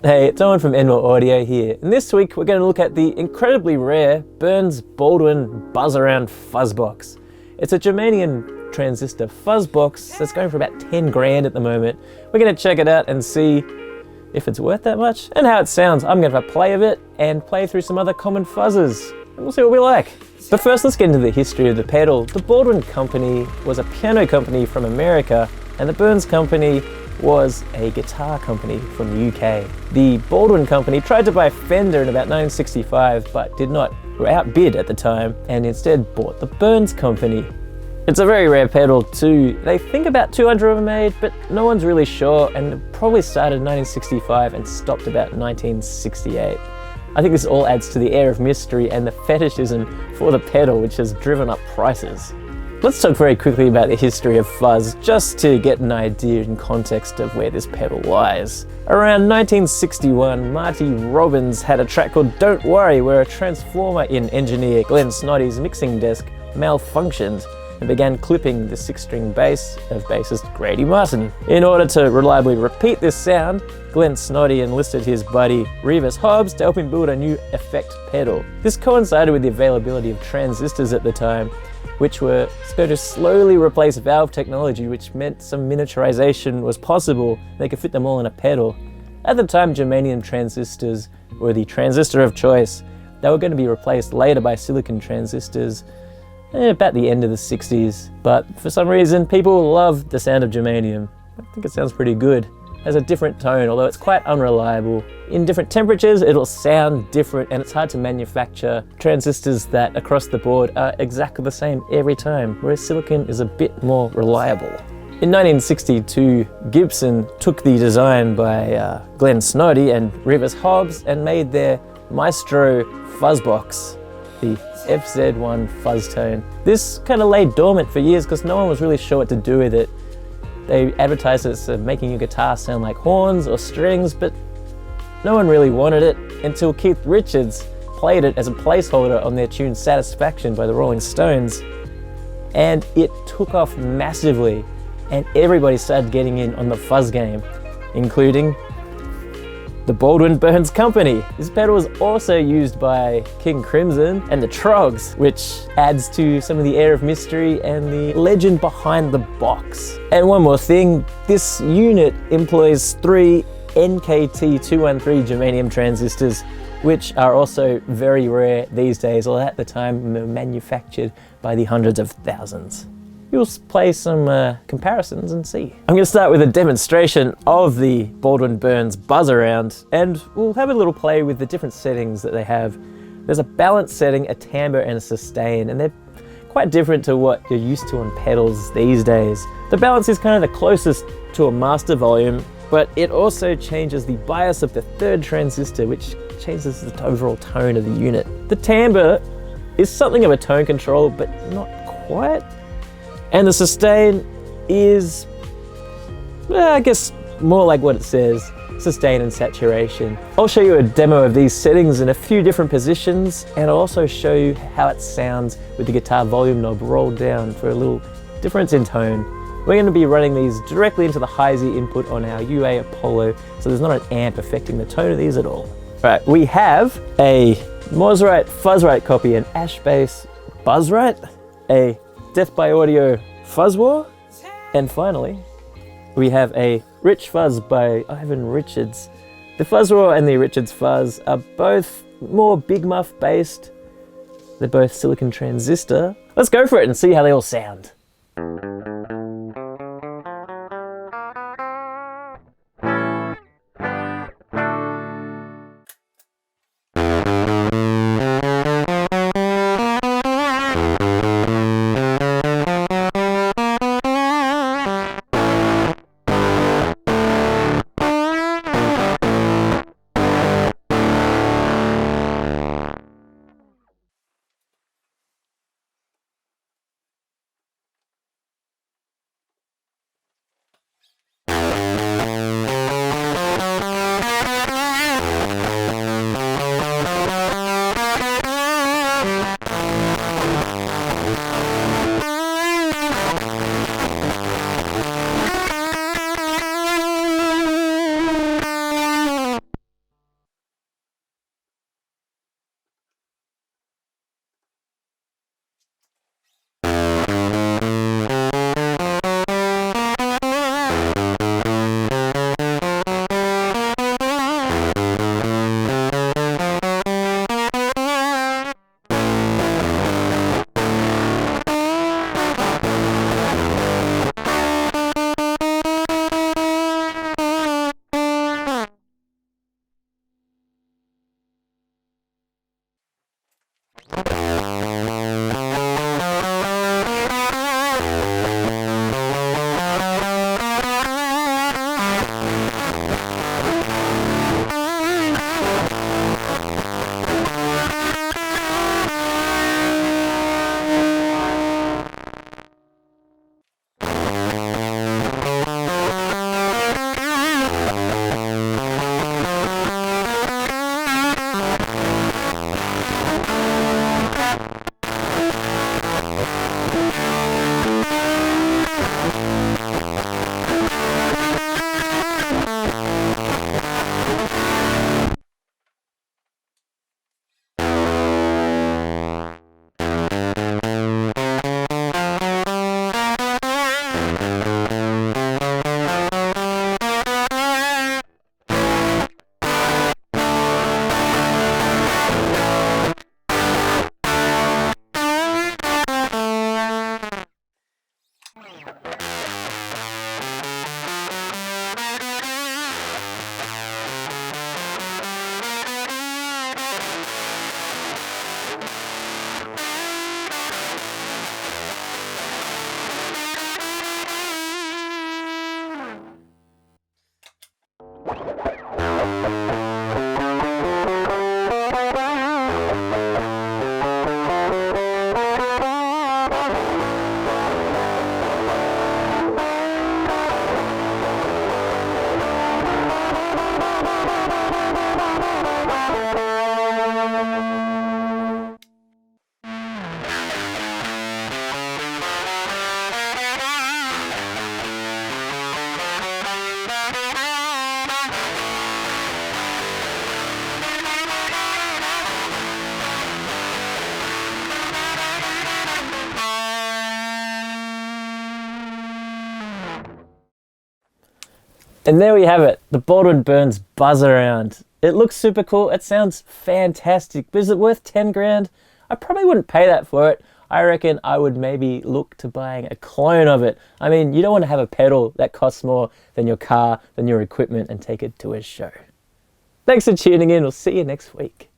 Hey, it's Owen from Endor Audio here, and this week we're going to look at the incredibly rare Burns Baldwin Buzzaround fuzz box. It's a Germanium transistor fuzz box that's going for about 10 grand at the moment. We're going to check it out and see if it's worth that much and how it sounds. I'm going to have a play of it and play through some other common fuzzes, and we'll see what we like. But first, let's get into the history of the pedal. The Baldwin Company was a piano company from America, and the Burns Company was a guitar company from the UK. The Baldwin Company tried to buy Fender in about 1965, but were outbid at the time, and instead bought the Burns Company. It's a very rare pedal too. They think about 200 of them made, but no one's really sure, and it probably started in 1965 and stopped about 1968. I think this all adds to the air of mystery and the fetishism for the pedal, which has driven up prices. Let's talk very quickly about the history of fuzz, just to get an idea and context of where this pedal lies. Around 1961, Marty Robbins had a track called Don't Worry, where a transformer in engineer Glenn Snoddy's mixing desk malfunctioned and began clipping the 6-string bass of bassist Grady Martin. In order to reliably repeat this sound, Glenn Snoddy enlisted his buddy Revis Hobbs to help him build a new effect pedal. This coincided with the availability of transistors at the time, which were going to slowly replace valve technology, which meant some miniaturization was possible. They could fit them all in a pedal. At the time, germanium transistors were the transistor of choice. They were going to be replaced later by silicon transistors about the end of the 60s. But for some reason, people love the sound of germanium. I think it sounds pretty good. It has a different tone, although it's quite unreliable. In different temperatures, it'll sound different, and it's hard to manufacture transistors that across the board are exactly the same every time, whereas silicon is a bit more reliable. In 1962, Gibson took the design by Glenn Snoddy and Revis Hobbs and made their Maestro fuzz box, the FZ1 fuzz tone. This kind of lay dormant for years because no one was really sure what to do with it. They advertised it as making your guitar sound like horns or strings, but no one really wanted it until Keith Richards played it as a placeholder on their tune Satisfaction by the Rolling Stones. And it took off massively, and everybody started getting in on the fuzz game, including the Baldwin Burns Company. This pedal was also used by King Crimson and the Trogs, which adds to some of the air of mystery and the legend behind the box. And one more thing, this unit employs 3 NKT213 germanium transistors, which are also very rare these days, or at the time were manufactured by the hundreds of thousands. We'll play some comparisons and see. I'm going to start with a demonstration of the Baldwin Burns Buzzaround, and we'll have a little play with the different settings that they have. There's a balance setting, a timbre, and a sustain, and they're quite different to what you're used to on pedals these days. The balance is kind of the closest to a master volume, but it also changes the bias of the 3rd transistor, which changes the overall tone of the unit. The timbre is something of a tone control, but not quite. And the sustain is, I guess, more like what it says, sustain and saturation. I'll show you a demo of these settings in a few different positions, and I'll also show you how it sounds with the guitar volume knob rolled down for a little difference in tone. We're going to be running these directly into the high-Z input on our UA Apollo, so there's not an amp affecting the tone of these at all. Right, we have a Mosrite Fuzzrite copy, an Ash Bass Buzzrite, a Death by Audio Fuzz War, and finally, we have a Rich Fuzz by Ivan Richards. The Fuzz War and the Richards Fuzz are both more Big Muff based. They're both silicon transistor. Let's go for it and see how they all sound. And there we have it, the Baldwin Burns Buzzaround. It looks super cool, it sounds fantastic, but is it worth 10 grand? I probably wouldn't pay that for it. I reckon I would maybe look to buying a clone of it. I mean, you don't want to have a pedal that costs more than your car, than your equipment, and take it to a show. Thanks for tuning in, we'll see you next week.